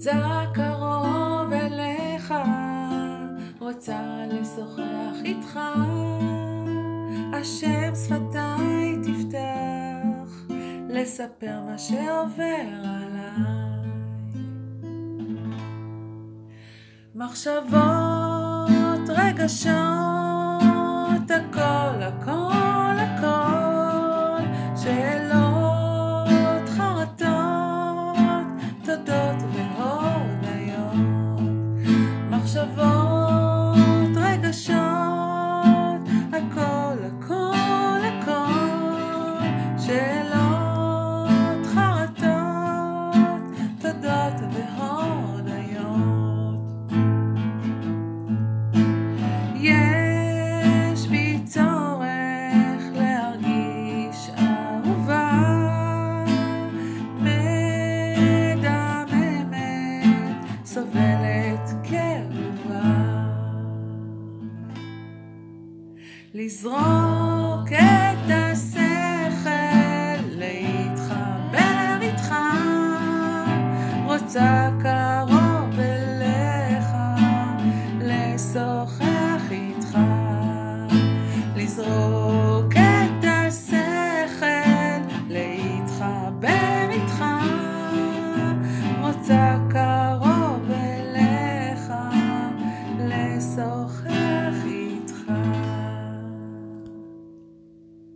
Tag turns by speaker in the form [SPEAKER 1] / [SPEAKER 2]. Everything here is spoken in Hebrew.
[SPEAKER 1] רוצה קרוב אליך, רוצה לשוחח איתך, השם שפתיי תפתח, לספר מה שעובר עליי. מחשבות, רגשות, הכל, הכל, הכל, שאלות, חרטות, תודות והודיות. מחשבות, רגשות, הכל, הכל, הכל, שאלות, חרטות, תודות והודיות. יש בי צורך להרגיש אהובה, מדממת, סובלת כאובה. לזרוק את השכל, להתחבר איתך, רוצה קרוב אליך, לשוחח איתך. לזרוק את השכל, להתחבר